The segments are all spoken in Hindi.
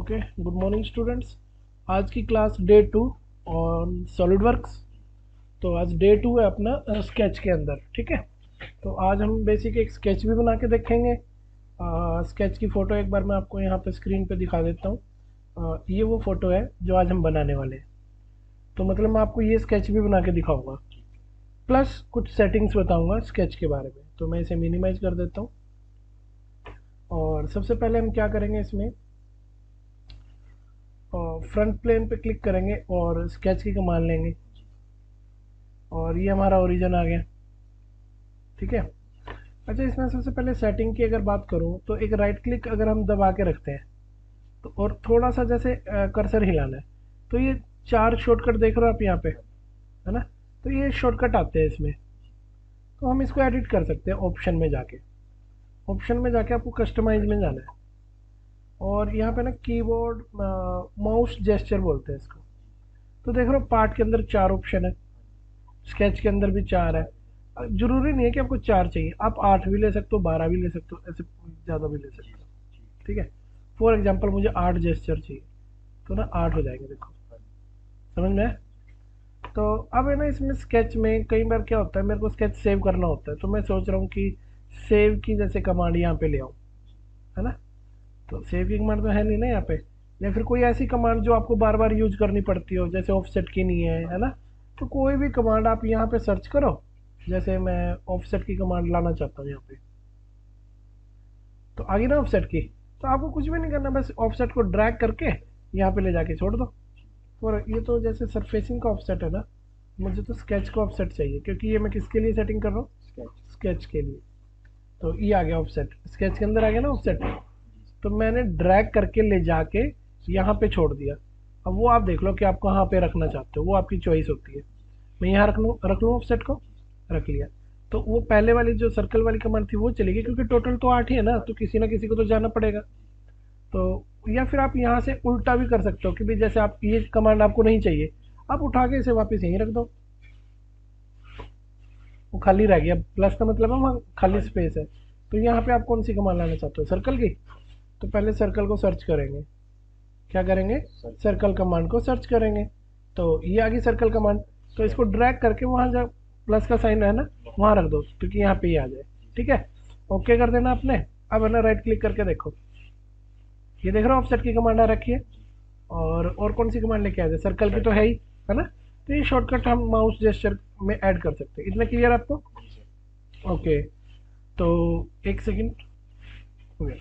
Okay, good morning students. आज की क्लास डे 2 ऑन सॉलिडवर्क्स। तो आज डे 2 है अपना स्केच के अंदर। ठीक है, तो आज हम बेसिक एक स्केच भी बना के देखेंगे। स्केच की फ़ोटो एक बार मैं आपको यहाँ पे स्क्रीन पे दिखा देता हूँ। ये वो फ़ोटो है जो आज हम बनाने वाले हैं। तो मतलब मैं आपको ये स्केच भी बना के दिखाऊंगा, प्लस कुछ सेटिंग्स बताऊंगा स्केच के बारे में। तो मैं इसे मिनिमाइज कर देता हूँ। और सबसे पहले हम क्या करेंगे, इसमें फ्रंट प्लेन पे क्लिक करेंगे और स्केच की कमांड लेंगे। और ये हमारा ओरिजिन आ गया। ठीक है। अच्छा, इसमें सबसे पहले सेटिंग की अगर बात करूँ तो एक राइट क्लिक अगर हम दबा के रखते हैं तो, और थोड़ा सा जैसे कर्सर हिलाना है, तो ये चार शॉर्टकट देख रहे हो आप यहाँ पे, है ना। तो ये शॉर्टकट आते हैं इसमें। तो हम इसको एडिट कर सकते हैं ऑप्शन में जाके। ऑप्शन में जाके आपको कस्टमाइज में जाना है और यहाँ पे ना कीबोर्ड माउस जेस्चर बोलते हैं इसको। तो देख रहे हो पार्ट के अंदर चार ऑप्शन है, स्केच के अंदर भी चार है। जरूरी नहीं है कि आपको चार चाहिए, आप 8 भी ले सकते हो, 12 भी ले सकते हो, ऐसे ज़्यादा भी ले सकते हो। ठीक है, फॉर एग्जांपल मुझे 8 जेस्चर चाहिए, तो ना 8 हो जाएंगे। देखो, समझ में आया? तो अब है ना, इसमें स्केच में कई बार क्या होता है, मेरे को स्केच सेव करना होता है, तो मैं सोच रहा हूँ कि सेव की जैसे कमांड यहाँ पे ले आऊँ, है ना। तो सेव की कमांड तो है नहीं ना यहाँ पे। या फिर कोई ऐसी कमांड जो आपको बार बार यूज करनी पड़ती हो, जैसे ऑफसेट की नहीं है ना। तो कोई भी कमांड आप यहाँ पे सर्च करो। जैसे मैं ऑफसेट की कमांड लाना चाहता हूँ यहाँ पे, तो आगे ना ऑफसेट की। तो आपको कुछ भी नहीं करना, बस ऑफसेट को ड्रैग करके यहाँ पे ले जाके छोड़ दो। और ये तो जैसे सरफेसिंग का ऑफसेट है ना, मुझे तो स्केच का ऑफसेट चाहिए, क्योंकि ये मैं किसके लिए सेटिंग कर रहा हूँ, स्केच के लिए। तो ये आ गया ऑफसेट, स्केच के अंदर आ गया ना ऑफसेट। तो मैंने ड्रैग करके ले जाके यहाँ पे छोड़ दिया। अब वो आप देख लो कि आप कहाँ पे रखना चाहते हो, वो आपकी चॉइस होती है। मैं यहाँ रख लूँ ऑफसेट को, रख लिया। तो वो पहले वाली जो सर्कल वाली कमांड थी वो चलेगी, क्योंकि टोटल तो 8 ही है ना, तो किसी ना किसी को तो जाना पड़ेगा। तो या फिर आप यहाँ से उल्टा भी कर सकते हो कि भी जैसे आप ये कमांड आपको नहीं चाहिए, आप उठा के इसे वापस यहीं रख दो, वो खाली रह गया। प्लस का मतलब है वहाँ खाली स्पेस है। तो यहाँ पे आप कौन सी कमांड लाना चाहते हो, सर्कल की। तो पहले सर्कल को सर्च करेंगे। क्या करेंगे, सर्कल कमांड को सर्च करेंगे। तो ये आ गई सर्कल कमांड। तो इसको ड्रैग करके वहाँ जब प्लस का साइन है ना, वहाँ रख दो, क्योंकि यहाँ पे ही आ जाए। ठीक है, ओके कर देना आपने। अब है ना, राइट क्लिक करके देखो, ये देख रहे हो ऑफसेट की कमांड आ रखी है। और कौन सी कमांड लेके आ जाए, सर्कल की तो है ही, है ना। तो ये शॉर्टकट हम माउस जेस्चर में ऐड कर सकते हैं। इतना क्लियर आपको? ओके, तो एक सेकंड हो गया।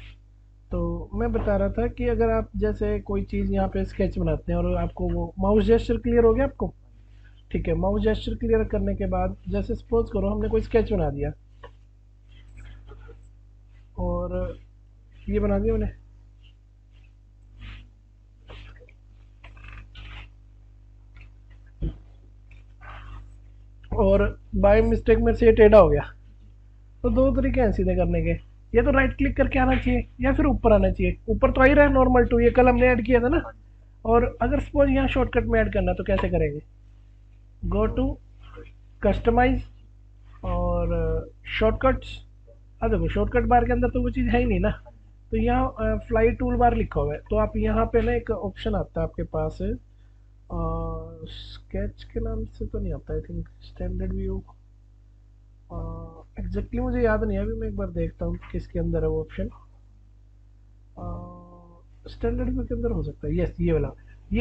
तो मैं बता रहा था कि अगर आप जैसे कोई चीज़ यहाँ पे स्केच बनाते हैं और आपको वो माउस जेस्चर क्लियर हो गया आपको। ठीक है, माउस जेस्चर क्लियर करने के बाद जैसे सपोज करो हमने कोई स्केच बना दिया, और ये बना दिया मैंने, और बाय मिस्टेक मेरे से ये टेढ़ा हो गया। तो दो तरीके हैं सीधे करने के। या तो राइट क्लिक करके आना चाहिए, या फिर ऊपर आना चाहिए। ऊपर तो आ ही रहा है नॉर्मल टू, ये कल हमने ऐड किया था ना। और अगर सपोज यहाँ शॉर्टकट में ऐड करना, तो कैसे करेंगे, गो टू कस्टमाइज और शॉर्टकट्स। अब देखो शॉर्टकट बार के अंदर तो वो चीज़ है ही नहीं ना। तो यहाँ फ्लाई टूल बार लिखा हुआ है, तो आप यहाँ पे ना एक ऑप्शन आता है आपके पास, स्केच के नाम से तो नहीं आता, I think standard view. Exactly मुझे याद नहीं है, अभी मैं एक बार देखता हूँ किसके अंदर है वो ऑप्शन। स्टैंडर्ड व्यू के अंदर हो सकता है, यस ये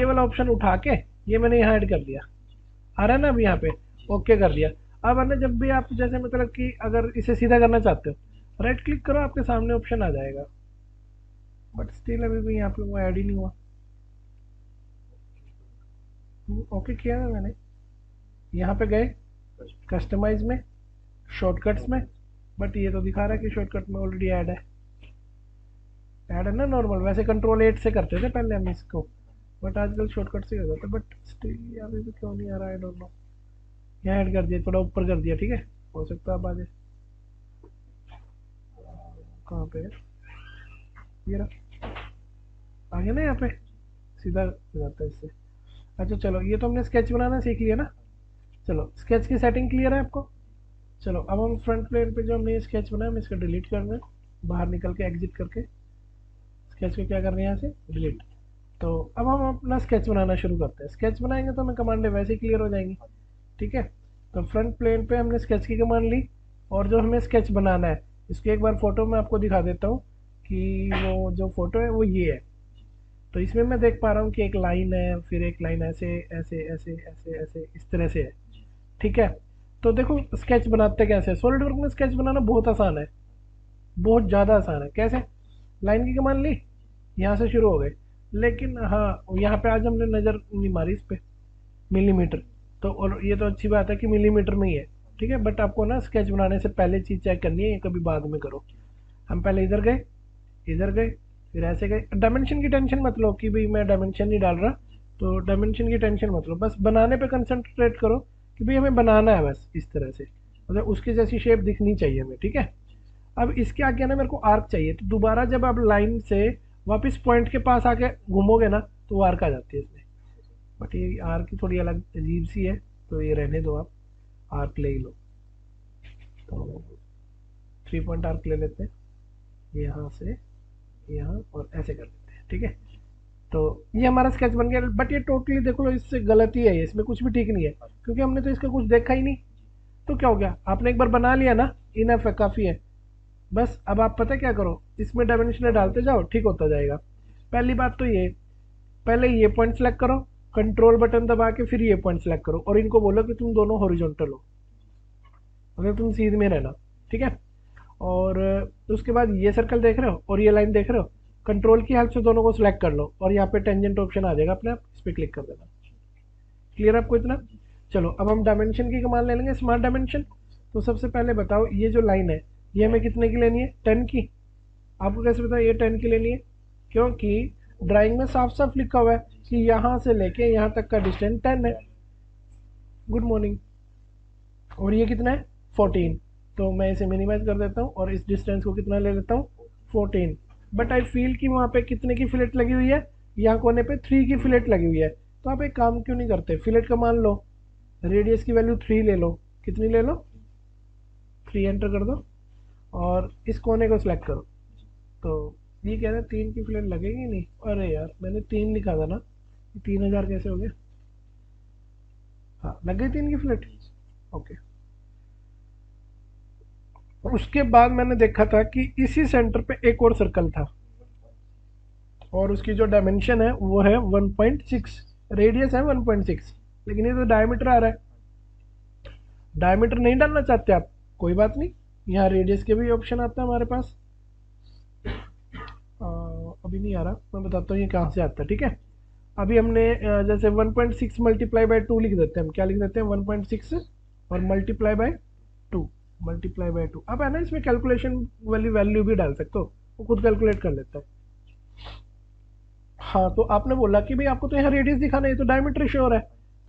वाला ऑप्शन उठा के ये मैंने यहाँ ऐड कर दिया। आ रहा है ना अभी यहाँ पे, ओके कर दिया। अब है ना, जब भी आप जैसे मतलब कि अगर इसे सीधा करना चाहते हो, राइट क्लिक करो, आपके सामने ऑप्शन आ जाएगा। बट स्टिल अभी भी यहाँ पे वो ऐड ही नहीं हुआ। ओके किया है मैंने, यहाँ पे गए कस्टमाइज में, शॉर्टकट्स में। बट ये तो दिखा रहा है कि शॉर्टकट में ऑलरेडी ऐड है ना नॉर्मल। वैसे कंट्रोल 8 से करते थे पहले हम इसको, बट आजकल शॉर्टकट से हो जाता है। बट स्टिल अभी भी क्यों नहीं आ रहा, आई डोंट नो। यहाँ ऐड कर दिया, थोड़ा ऊपर कर दिया, ठीक है, हो सकता है अब आ जाए। कहाँ पे है, ये रहा, आ गया ना यहाँ पे, सीधा हो जाता है इससे। अच्छा चलो, ये तो हमने स्केच बनाना सीख लिया ना। चलो, स्केच की सेटिंग क्लियर है आपको। चलो, अब हम फ्रंट प्लेन पे जो हमने ये स्केच बनाया, हम इसका डिलीट कर रहे हैं, बाहर निकल के एग्जिट करके। स्केच को क्या कर रहे हैं, यहाँ से डिलीट। तो अब हम अपना स्केच बनाना शुरू करते हैं। स्केच बनाएंगे तो हमें कमांडें वैसे ही क्लियर हो जाएंगी। ठीक है, तो फ्रंट प्लेन पे हमने स्केच की कमांड ली, और जो हमें स्केच बनाना है इसकी एक बार फोटो मैं आपको दिखा देता हूँ कि वो जो फोटो है वो ये है। तो इसमें मैं देख पा रहा हूँ कि एक लाइन है, फिर एक लाइन ऐसे ऐसे ऐसे ऐसे ऐसे इस तरह से है। ठीक है, तो देखो स्केच बनाते कैसे। सॉलिड वर्क में स्केच बनाना बहुत आसान है, बहुत ज़्यादा आसान है। कैसे? लाइन की कमांड ली, यहाँ से शुरू हो गए, लेकिन हाँ यहाँ पे आज हमने नज़र नहीं मारी इस पे मिलीमीटर। तो और ये तो अच्छी बात है कि मिलीमीटर में ही है। ठीक है, बट आपको ना स्केच बनाने से पहले चीज़ चेक करनी है, ये कभी बाद में करो। हम पहले इधर गए, फिर ऐसे गए। डायमेंशन की टेंशन मत लो कि भाई मैं डायमेंशन नहीं डाल रहा, तो डायमेंशन की टेंशन मत लो, बस बनाने पे कंसंट्रेट करो कि भाई हमें बनाना है बस इस तरह से, मतलब उसकी जैसी शेप दिखनी चाहिए हमें। ठीक है, अब इसके आगे ना मेरे को आर्क चाहिए, तो दोबारा जब आप लाइन से वापस पॉइंट के पास आके घूमोगे ना तो वो आर्क आ जाती है इसमें। बट ये आर्क की थोड़ी अलग अजीब सी है, तो ये रहने दो, आप आर्क ले ही लो। तो 3 पॉइंट आर्क ले लेते हैं, यहाँ से यहाँ और ऐसे कर लेते हैं। ठीक है, तो ये हमारा स्केच बन गया। बट ये टोटली देखो लो, इससे गलती है, इसमें कुछ भी ठीक नहीं है, क्योंकि हमने तो इसका कुछ देखा ही नहीं। तो क्या हो गया, आपने एक बार बना लिया ना, इनफ है, काफ़ी है। बस अब आप पता क्या करो, इसमें डायमेंशन डालते जाओ, ठीक होता जाएगा। पहली बात तो ये, पहले ये पॉइंट सेलेक्ट करो, कंट्रोल बटन दबा के फिर ये पॉइंट सेलेक्ट करो, और इनको बोलो कि तुम दोनों हॉरिजॉन्टल हो, अगर तुम सीध में रहना। ठीक है, और उसके बाद ये सर्कल देख रहे हो और ये लाइन देख रहे हो, कंट्रोल की हेल्प से दोनों को सिलेक्ट कर लो, और यहाँ पे टेंजेंट ऑप्शन आ जाएगा अपने आप, इस पर क्लिक कर देना। क्लियर आपको इतना? चलो अब हम डायमेंशन की कमांड ले लेंगे, स्मार्ट डायमेंशन। तो सबसे पहले बताओ, ये जो लाइन है ये हमें कितने की लेनी है? 10 की। आपको कैसे पता ये 10 की लेनी है? क्योंकि ड्राइंग में साफ साफ लिखा हुआ है कि यहाँ से लेके यहाँ तक का डिस्टेंस 10 है। Good morning. और ये कितना है? 14। तो मैं इसे मिनिमाइज कर देता हूँ और इस डिस्टेंस को कितना ले लेता हूँ? 14। बट आई फील कि वहाँ पे कितने की फिलेट लगी हुई है? यहाँ कोने पे 3 की फिलेट लगी हुई है। तो आप एक काम क्यों नहीं करते, फिलेट का मान लो, रेडियस की वैल्यू 3 ले लो। कितनी ले लो? 3 एंटर कर दो और इस कोने को सिलेक्ट करो। तो ये कह रहे हैं 3 की फिलेट लगेगी नहीं। अरे यार, मैंने 3 लिखा था ना, 3000 कैसे हो गया? हाँ, लग गई 3 की फिलेट। ओके। और उसके बाद मैंने देखा था कि इसी सेंटर पे एक और सर्कल था, और उसकी जो डायमेंशन है वो है 1.6, रेडियस है 1.6, लेकिन ये तो डायमीटर आ रहा है। डायमीटर नहीं डालना चाहते आप? कोई बात नहीं, यहाँ रेडियस के भी ऑप्शन आता है हमारे पास। अभी नहीं आ रहा, मैं बताता हूँ ये कहाँ से आता है। ठीक है, अभी हमने जैसे 1.6 मल्टीप्लाई बाय 2 लिख देते हैं। हम क्या लिख देते हैं? 1.6 और मल्टीप्लाई बाय 2, मल्टीप्लाई बाय 2। अब है ना, इसमें कैलकुलेशन वाली वैल्यू भी डाल सकते हो, वो खुद कैलकुलेट कर लेता है। हाँ, तो आपने बोला कि भाई आपको तो यहाँ रेडियस दिखाना है, तो डायमीटर श्योर है।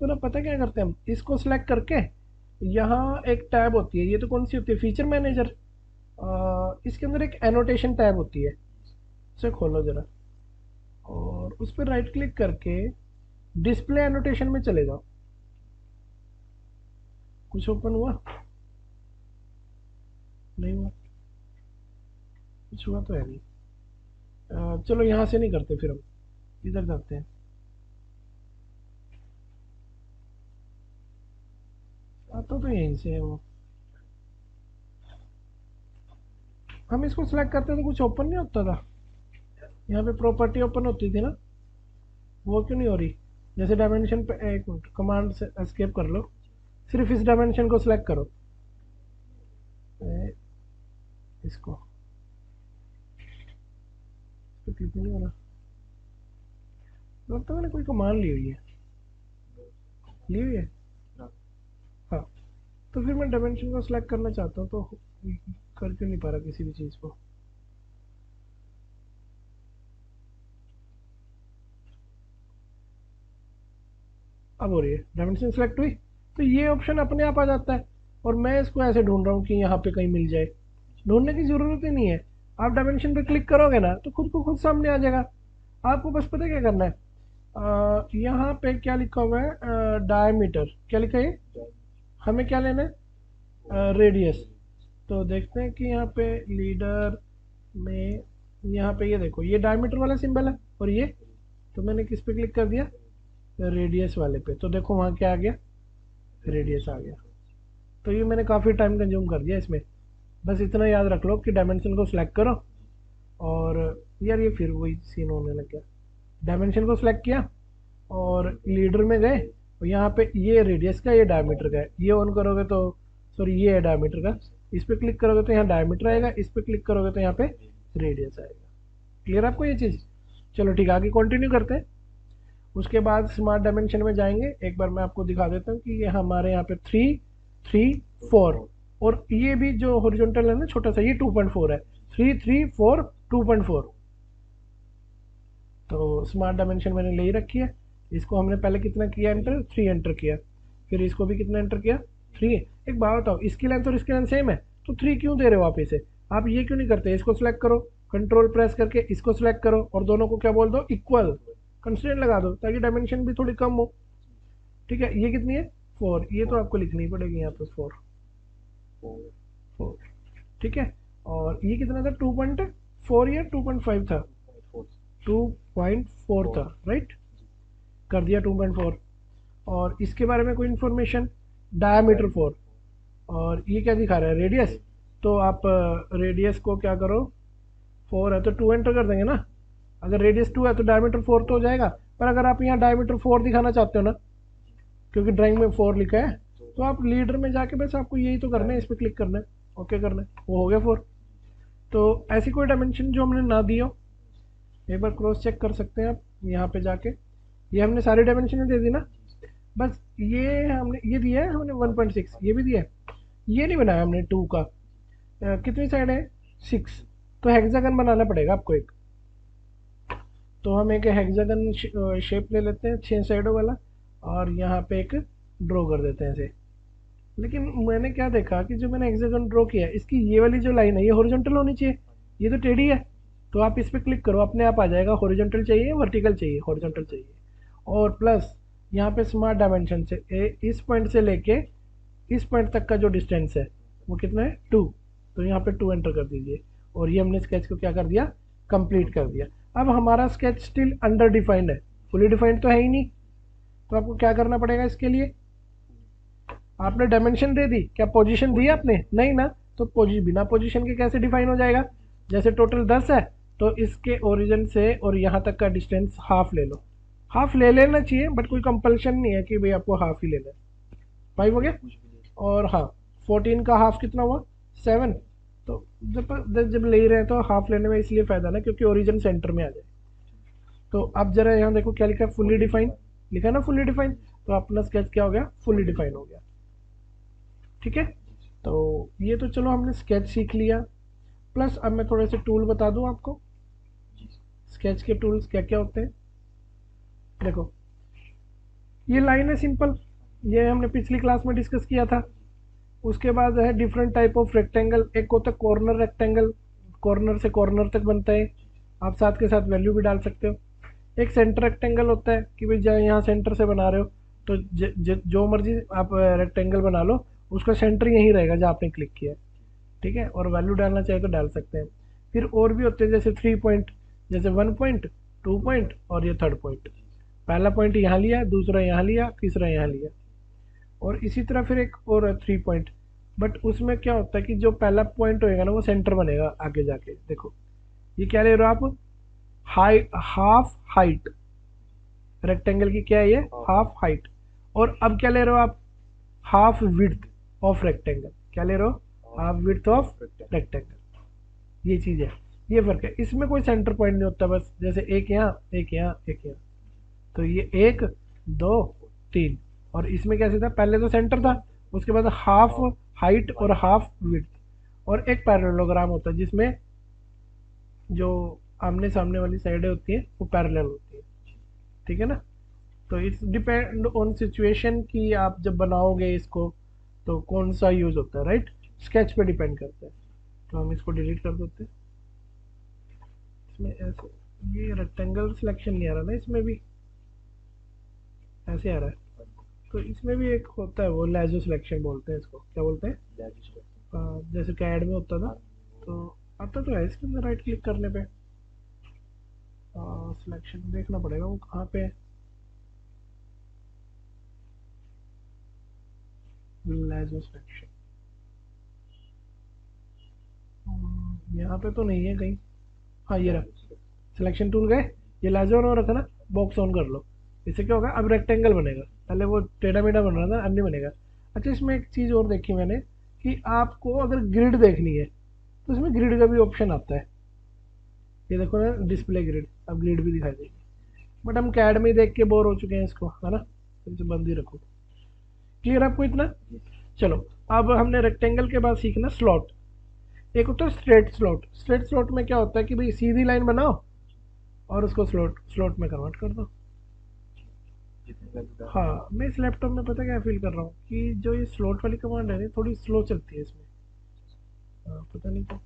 तो ना पता क्या करते हैं हम, इसको सिलेक्ट करके यहाँ एक टैब होती है, ये तो कौन सी होती है? Feature manager. इसके अंदर एक एनोटेशन टैब होती है, इसे खोलो जरा, और उस पर राइट क्लिक करके डिस्प्ले एनोटेशन में चले जाओ। कुछ ओपन हुआ? नहीं हुआ? कुछ हुआ तो है नहीं। चलो यहाँ से नहीं करते, फिर हम इधर जाते हैं। आता तो यहीं से है वो। हम इसको सिलेक्ट करते तो कुछ ओपन नहीं होता था? यहाँ पे प्रॉपर्टी ओपन होती थी ना, वो क्यों नहीं हो रही? जैसे डायमेंशन पे, एक मिनट, कमांड से एस्केप कर लो, सिर्फ इस डायमेंशन को सिलेक्ट करो, इसको तो क्लिक नहीं हो रहा। लगता है मैंने कोई कमांड ली हुई है, ली हुई है। हाँ, तो फिर मैं डायमेंशन को सिलेक्ट करना चाहता हूँ, तो कर क्यों नहीं पा रहा किसी भी चीज़ को? अब हो रही है, डायमेंशन सेलेक्ट हुई, तो ये ऑप्शन अपने आप आ जाता है। और मैं इसको ऐसे ढूंढ रहा हूँ कि यहाँ पे कहीं मिल जाए, ढूंढने की ज़रूरत ही नहीं है। आप डायमेंशन पे क्लिक करोगे ना तो खुद को खुद सामने आ जाएगा। आपको बस पता है क्या करना है, यहाँ पे क्या लिखा हुआ है? डायमीटर। क्या लिखा है? हमें क्या लेना है? रेडियस। तो देखते हैं कि यहाँ पे लीडर में, यहाँ पे ये देखो, ये डायमीटर वाला सिंबल है, और ये तो मैंने किस पे क्लिक कर दिया, रेडियस वाले पे, तो देखो वहाँ क्या आ गया, रेडियस आ गया। तो ये मैंने काफ़ी टाइम कंज्यूम कर दिया इसमें। बस इतना याद रख लो कि डायमेंशन को सिलेक्ट करो, और यार ये फिर वही सीन होने लग गया। डायमेंशन को सिलेक्ट किया और लीडर में गए, और यहाँ पे ये रेडियस का, ये डायमीटर का है, ये ऑन करोगे तो, सॉरी ये है डायमीटर का, इस पर क्लिक करोगे तो यहाँ डायमीटर आएगा, इस पर क्लिक करोगे तो यहाँ पे रेडियस आएगा। क्लियर आपको ये चीज़? चलो ठीक है, आगे कंटिन्यू करते हैं। उसके बाद स्मार्ट डायमेंशन में जाएंगे। एक बार मैं आपको दिखा देता हूँ कि ये हमारे यहाँ पे 3, 3, 4, और ये भी जो हॉरिजॉन्टल है ना छोटा सा, ये 2.4 है। 3, 3, 4, 2.4। तो स्मार्ट डायमेंशन मैंने ले ही रखी है। इसको हमने पहले कितना किया एंटर, 3 एंटर किया। फिर इसको भी कितना एंटर किया, 3। एक बात बताओ, इसकी लेंथ और इसकी लेंथ सेम है, तो 3 क्यों दे रहे हो आप इसे? आप ये क्यों नहीं करते, इसको सिलेक्ट करो, कंट्रोल प्रेस करके इसको सिलेक्ट करो, और दोनों को क्या बोल दो, इक्वल कंस्ट्रेंट लगा दो, ताकि डायमेंशन भी थोड़ी कम हो। ठीक है, ये कितनी है, 4, ये तो आपको लिखनी पड़ेगी यहाँ पे 4, 4। ठीक है, और ये कितना था, 2.4 या 2.5 था, 2.4 था, राइट, कर दिया 2.4। और इसके बारे में कोई इन्फॉर्मेशन, डायमीटर 4, और ये क्या दिखा रहा है, रेडियस। तो आप रेडियस को क्या करो, 4 है तो 2 एंटर कर देंगे ना। अगर रेडियस 2 है तो डायमीटर 4 तो हो जाएगा। पर अगर आप यहाँ डायमीटर 4 दिखाना चाहते हो ना, क्योंकि ड्राइंग में 4 लिखा है, तो आप लीडर में जाके बस आपको यही तो करना है, इस पर क्लिक करना है, ओके करना है, वो हो गया 4। तो ऐसी कोई डायमेंशन जो हमने ना दी हो, एक बार क्रॉस चेक कर सकते हैं आप यहाँ पे जाके। ये हमने सारी डायमेंशन दे दी ना, बस ये हमने ये दिया है हमने 1.6, ये भी दिया है, ये नहीं बनाया हमने 2 का। कितनी साइड है, 6, तो हेक्सागन बनाना पड़ेगा आपको एक। तो हम एक हेक्सागन शेप ले लेते हैं 6 साइडों वाला, और यहाँ पे एक ड्रॉ कर देते हैं इसे। लेकिन मैंने क्या देखा कि जो मैंने हेक्सागन ड्रॉ किया है, इसकी ये वाली जो लाइन है ये हॉरिजॉन्टल होनी चाहिए, ये तो टेढ़ी है। तो आप इस पर क्लिक करो, अपने आप आ जाएगा हॉरिजॉन्टल चाहिए, वर्टिकल चाहिए, हॉरिजॉन्टल चाहिए। और प्लस यहाँ पे स्मार्ट डायमेंशन से इस पॉइंट से लेके इस पॉइंट तक का जो डिस्टेंस है वो कितना है, 2। तो यहाँ पे 2 एंटर कर दीजिए, और ये हमने स्केच को क्या कर दिया, कंप्लीट कर दिया। अब हमारा स्केच स्टिल अंडर डिफाइंड है, फुली डिफाइंड तो है ही नहीं। तो आपको क्या करना पड़ेगा इसके लिए, आपने डायमेंशन दे दी, क्या पोजीशन दी आपने, नहीं ना। तो बिना पोजीशन के कैसे डिफाइन हो जाएगा? जैसे टोटल 10 है, तो इसके ओरिजिन से और यहाँ तक का डिस्टेंस हाफ ले लो। हाफ ले लेना चाहिए, बट कोई कंपल्शन नहीं है कि भाई आपको हाफ ही लेना है। 5 हो गया, और हाँ 14 का हाफ कितना हुआ, 7। तो जब ले रहे हैं तो हाफ लेने में इसलिए फ़ायदा ना, क्योंकि ओरिजिन सेंटर में आ जाए। तो अब जरा यहाँ देखो क्या लिखा है, फुल्ली डिफाइन लिखा है ना, फुल्ली डिफाइन। तो अपना स्केच क्या हो गया, फुल्ली डिफाइन हो गया। ठीक है, तो ये तो चलो हमने स्केच सीख लिया। प्लस अब मैं थोड़े से टूल बता दूं आपको, स्केच के टूल्स क्या क्या होते हैं। देखो ये लाइन है सिंपल, ये हमने पिछली क्लास में डिस्कस किया था। उसके बाद है डिफरेंट टाइप ऑफ रेक्टेंगल, एक होता है कॉर्नर रेक्टेंगल, कॉर्नर से कॉर्नर तक बनता है, आप साथ के साथ वैल्यू भी डाल सकते हो। एक सेंटर रेक्टेंगल होता है कि भाई जहाँ यहाँ सेंटर से बना रहे हो, तो जो मर्जी आप रेक्टेंगल बना लो, उसका सेंटर यहीं रहेगा जहाँ आपने क्लिक किया है। ठीक है, और वैल्यू डालना चाहे तो डाल सकते हैं। फिर और भी होते हैं जैसे 3 पॉइंट, जैसे 1 पॉइंट, 2 पॉइंट और ये 3rd पॉइंट। पहला पॉइंट यहाँ लिया, दूसरा यहाँ लिया, तीसरा यहाँ लिया। और इसी तरह फिर एक और 3 पॉइंट, बट उसमें क्या होता है कि जो पहला पॉइंट होएगा ना वो सेंटर बनेगा आगे जाके। देखो ये क्या ले रहे हो आप, हाफ हाइट, रेक्टेंगल की क्या है ये, हाफ हाइट। और अब क्या ले रहे हो आप, हाफ विड्थ ऑफ रेक्टेंगल। क्या ले रहे हो, हाफ विड्थ ऑफ रेक्टेंगल। ये चीज़ है, ये फर्क है। इसमें कोई सेंटर पॉइंट नहीं होता, बस जैसे एक यहाँ, एक यहाँ, एक यहाँ। तो ये 1, 2, 3। और इसमें कैसे था, पहले तो सेंटर था, उसके बाद हाफ हाइट और हाफ विड्थ। और एक पैरेललोग्राम होता है जिसमें जो आमने सामने वाली साइडें होती हैं वो पैरेलल होती है। ठीक है ना। तो इट्स डिपेंड ऑन सिचुएशन कि आप जब बनाओगे इसको तो कौन सा यूज होता है, राइट, स्केच पे डिपेंड करता है। तो हम इसको डिलीट कर देते हैं। इसमें ऐसे ये रेक्टेंगल सिलेक्शन नहीं आ रहा ना, इसमें भी ऐसे आ रहा है। तो इसमें भी एक होता है वो लेजो सिलेक्शन बोलते हैं इसको, क्या बोलते हैं, जैसे कैड में होता था। तो आता तो है इसके अंदर राइट क्लिक करने पे। सिलेक्शन देखना पड़ेगा वो कहाँ पे है। लेजो सिलेक्शन यहाँ पे तो नहीं है कहीं। हाँ ये रहा, सिलेक्शन टूल गए, ये लेजो ऑन हो रखा ना, बॉक्स ऑन कर लो। इससे क्या होगा, अब रेक्टेंगल बनेगा, पहले वो टेढ़ा मेढ़ा बन रहा था, अब नहीं बनेगा। अच्छा इसमें एक चीज़ और देखी मैंने कि आपको अगर ग्रिड देखनी है तो इसमें ग्रिड का भी ऑप्शन आता है। ये देखो ना, डिस्प्ले ग्रिड, अब ग्रिड भी दिखाई देगी। बट हम कैड में ही देख के बोर हो चुके हैं इसको, है ना, इसे बंद ही रखो। क्लियर आपको इतना? चलो, अब हमने रेक्टेंगल के बाद सीखना स्लॉट। एक होता है स्ट्रेट स्लॉट। स्ट्रेट स्लॉट में क्या होता है कि भाई सीधी लाइन बनाओ और उसको स्लॉट स्लॉट में कन्वर्ट कर दो। हाँ, मैं इस लैपटॉप में पता क्या फील कर रहा हूँ कि जो ये स्लॉट वाली कमांड है ना, थोड़ी स्लो चलती है इसमें। पता नहीं क्यों।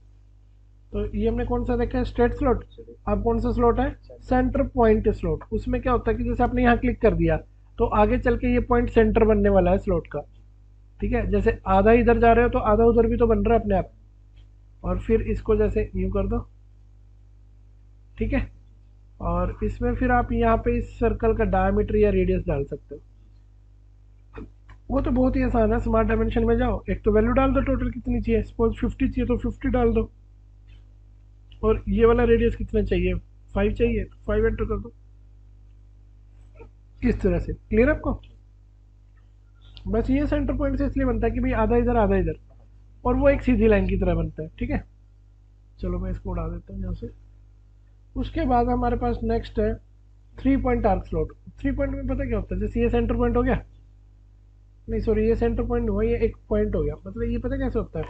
तो ये हमने कौन सा देखा है, स्ट्रेट स्लॉट। अब कौन सा स्लॉट है, सेंटर पॉइंट स्लॉट। उसमें क्या होता है कि जैसे आपने यहाँ क्लिक कर दिया तो आगे चल के ये पॉइंट सेंटर बनने वाला है स्लॉट का। ठीक है, जैसे आधा इधर जा रहे हो तो आधा उधर भी तो बन रहा है अपने आप। और फिर इसको जैसे यूं कर दो, ठीक है। और इसमें फिर आप यहाँ पे इस सर्कल का डायमीटर या रेडियस डाल सकते हो। वो तो बहुत ही आसान है, स्मार्ट डायमेंशन में जाओ, एक तो वैल्यू डाल दो टोटल कितनी चाहिए, सपोज 50 चाहिए तो 50 डाल दो। और ये वाला रेडियस कितना चाहिए, 5 चाहिए तो 5 एंटर कर दो। इस तरह से क्लियर आपको? बस ये सेंटर पॉइंट से इसलिए बनता है कि भाई आधा इधर आधा इधर, और वो एक सीधी लाइन की तरह बनता है। ठीक है, चलो मैं इसको उड़ा देता हूँ यहाँ से। उसके बाद हमारे पास नेक्स्ट है 3 पॉइंट आर्क स्लॉट। 3 पॉइंट में पता क्या होता है, जैसे ये सेंटर पॉइंट हो गया, नहीं सॉरी, ये सेंटर पॉइंट हुआ, ये एक पॉइंट हो गया। मतलब ये पता कैसे होता है,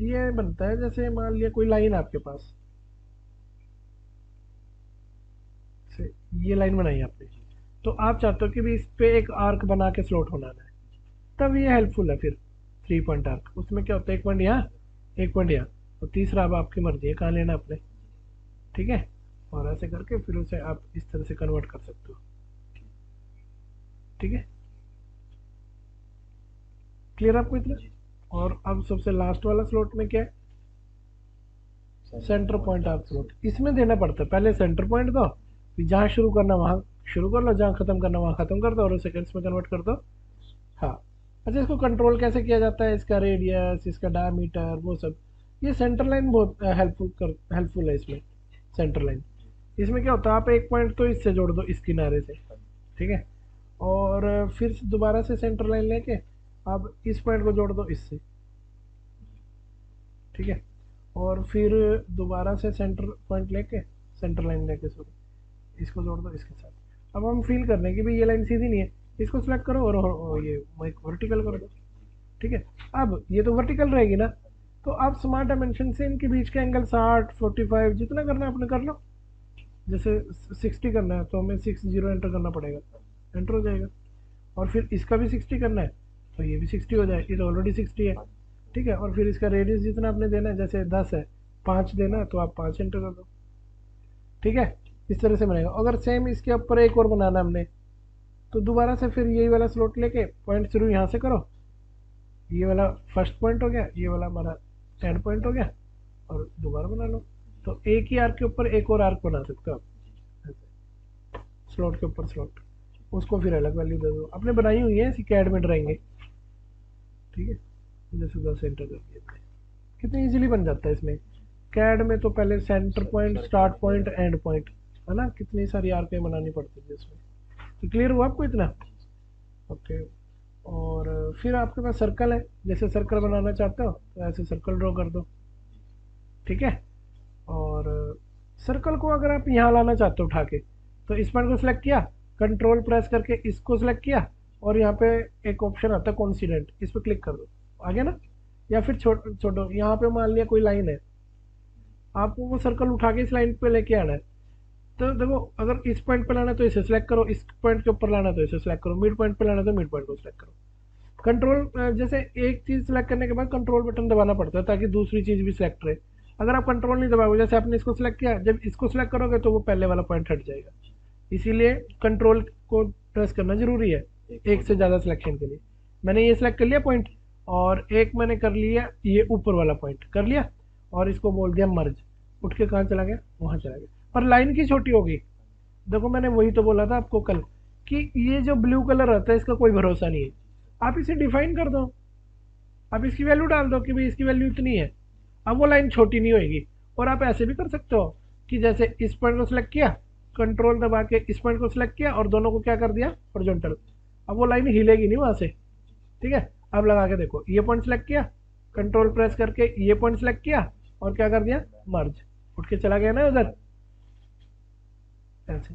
ये बनता है जैसे मान लिया कोई लाइन आपके पास से, ये लाइन बनाई आपने, तो आप चाहते हो कि भी इस पे एक आर्क बना के स्लॉट बनाना है, तब ये हेल्पफुल है फिर 3 पॉइंट आर्क। उसमें क्या होता है, एक पॉइंट यहाँ, एक पॉइंट यहाँ, और तीसरा अब आपकी मर्जी है कहाँ लेना आपने। ठीक है, और ऐसे करके फिर उसे आप इस तरह से कन्वर्ट कर सकते हो। ठीक है, क्लियर आपको इतना? और अब सबसे लास्ट वाला स्लॉट में क्या है, सेंटर पॉइंट आर्क स्लॉट। इसमें देना पड़ता है पहले सेंटर पॉइंट दो, फिर जहाँ शुरू करना वहाँ शुरू कर लो, जहाँ खत्म करना वहाँ खत्म कर दो, और सेकंड्स में कन्वर्ट कर दो। हाँ। अच्छा, इसको कंट्रोल कैसे किया जाता है, इसका रेडियस, इसका डायमीटर, वो सब। ये सेंटर लाइन बहुत हेल्पफुल है इसमें। सेंटर लाइन, इसमें क्या होता है, आप एक पॉइंट तो इससे जोड़ दो, इस किनारे से। ठीक है, और फिर दोबारा से सेंटर लाइन लेके आप इस पॉइंट को जोड़ दो इससे। ठीक है, और फिर दोबारा से सेंटर पॉइंट लेके, सेंटर लाइन लेके सॉरी, इसको जोड़ दो इसके साथ। अब हम फील कर रहे हैं कि भाई ये लाइन सीधी नहीं है, इसको सिलेक्ट करो और ये वर्टिकल कर दो। ठीक है, अब ये तो वर्टिकल रहेगी ना, तो आप स्मार्ट डायमेंशन से इनके बीच के एंगल 60 45 जितना करना है अपने कर लो। जैसे 60 करना है तो हमें 60 एंटर करना पड़ेगा, एंटर हो जाएगा। और फिर इसका भी 60 करना है तो ये भी 60 हो जाए, ये तो ऑलरेडी 60 है। ठीक है, और फिर इसका रेडियस जितना आपने देना है, जैसे 10 है, 5 देना है तो आप 5 एंटर कर दो। ठीक है, इस तरह से बनेगा। अगर सेम इसके ऊपर एक और बनाना हमने, तो दोबारा से फिर यही वाला स्लॉट लेके पॉइंट शुरू यहाँ से करो, ये वाला फर्स्ट पॉइंट हो गया, ये वाला हमारा एंड पॉइंट हो गया, और दोबारा बना लो। तो एक ही आर्क के ऊपर एक और आर्क बना सकते हो आप, स्लॉट के ऊपर स्लॉट, उसको फिर अलग वैल्यू दे दो। आपने बनाई हुई है इसी कैड में ड्राइंग। ठीक है, जैसे 10 एंटर कर दिया, कितनी इजीली बन जाता है इसमें। कैड में तो पहले centre point, start point, and point, है ना, कितनी सारी आर्कें बनानी पड़ती है इसमें। तो क्लियर हुआ आपको इतना? ओके। और फिर आपके पास सर्कल है, जैसे सर्कल बनाना चाहते हो तो ऐसे सर्कल ड्रॉ कर दो। ठीक है, और सर्कल को अगर आप यहाँ लाना चाहते हो उठा के, तो इस पॉइंट को सिलेक्ट किया, कंट्रोल प्रेस करके इसको सिलेक्ट किया, और यहाँ पे एक ऑप्शन आता है कॉन्सिडेंट, इस पर क्लिक कर दो, आ गया ना। या फिर छोड़ो, यहाँ पे मान लिया कोई लाइन है, आपको वो सर्कल उठा के इस लाइन पे लेके आना है। तो देखो, अगर इस पॉइंट पे लाना है तो इसे सिलेक्ट करो, इस पॉइंट के ऊपर लाना है तो इसे सिलेक्ट करो, मिड पॉइंट पे लाना है तो मिड पॉइंट को सिलेक्ट करो। कंट्रोल जैसे एक चीज सिलेक्ट करने के बाद कंट्रोल बटन दबाना पड़ता है ताकि दूसरी चीज भी सिलेक्ट रहे। अगर आप कंट्रोल नहीं दबाओगे, जैसे आपने इसको सिलेक्ट किया, जब इसको सिलेक्ट करोगे तो वो पहले वाला पॉइंट हट जाएगा। इसीलिए कंट्रोल को प्रेस करना जरूरी है एक से ज़्यादा सिलेक्शन के लिए। मैंने ये सिलेक्ट कर लिया पॉइंट, और एक मैंने कर लिया ये ऊपर वाला पॉइंट कर लिया, और इसको बोल दिया मर्ज, उठ के कहाँ चला गया, वहाँ चला गया। पर लाइन की छोटी होगी। देखो मैंने वही तो बोला था आपको कल कि ये जो ब्लू कलर रहता है इसका कोई भरोसा नहीं है। आप इसे डिफाइन कर दो, आप इसकी वैल्यू डाल दो कि भाई इसकी वैल्यू इतनी है, अब वो लाइन छोटी नहीं होएगी। और आप ऐसे भी कर सकते हो कि जैसे इस पॉइंट को सिलेक्ट किया, कंट्रोल दबा के इस पॉइंट को सिलेक्ट किया और दोनों को क्या कर दिया हॉरिजॉन्टल, अब वो लाइन हिलेगी नहीं वहां से। ठीक है, अब लगा के देखो, ये पॉइंट सेलेक्ट किया, कंट्रोल प्रेस करके ये पॉइंट सेलेक्ट किया और क्या कर दिया मर्ज, उठ के चला गया ना उधर। ऐसे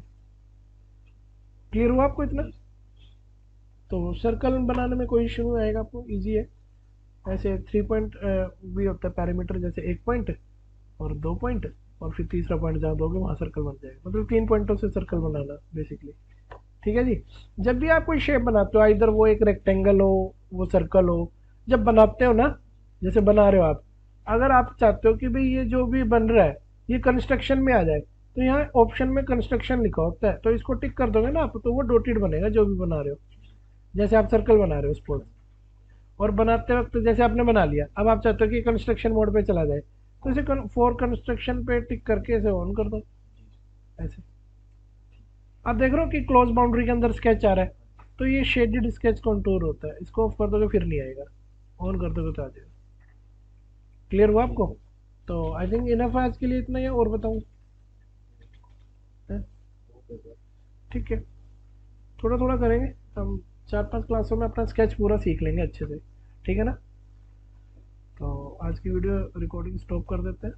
क्लियर हुआ आपको इतना? तो सर्कल बनाने में कोई इशू नहीं आएगा आपको, इजी है। ऐसे 3 पॉइंट भी होता है पैरामीटर, जैसे 1 पॉइंट और 2 पॉइंट और फिर तीसरा पॉइंट जहाँ दोगे वहाँ सर्कल बन जाएगा, मतलब 3 पॉइंटों से सर्कल बनाना बेसिकली। ठीक है जी। जब भी आप कोई शेप बनाते हो, इधर वो एक रेक्टेंगल हो, वो सर्कल हो, जब बनाते हो ना, जैसे बना रहे हो आप, अगर आप चाहते हो कि भाई ये जो भी बन रहा है ये कंस्ट्रक्शन में आ जाए, तो यहाँ ऑप्शन में कंस्ट्रक्शन लिखा होता है, तो इसको टिक कर दोगे ना आप, तो वो डॉटेड बनेगा जो भी बना रहे हो। जैसे आप सर्कल बना रहे हो सपोज, और बनाते वक्त जैसे आपने बना लिया, अब आप चाहते हो कि कंस्ट्रक्शन मोड पे चला जाए, तो इसे फॉर कंस्ट्रक्शन पे टिक करके इसे ऑन कर दो। ऐसे आप देख रहे हो कि क्लोज बाउंड्री के अंदर स्केच आ रहा है, तो ये शेडेड स्केच कंटूर होता है, इसको ऑफ कर दोगे फिर नहीं आएगा, ऑन कर दोगे तो आ जाएगा। क्लियर हुआ आपको? तो आई थिंक इनफ है आज के लिए, इतना ही है, और बताऊँ? ठीक है, थोड़ा थोड़ा करेंगे हम, 4-5 क्लासों में अपना स्केच पूरा सीख लेंगे अच्छे से। ठीक है ना? तो आज की वीडियो रिकॉर्डिंग स्टॉप कर देते हैं।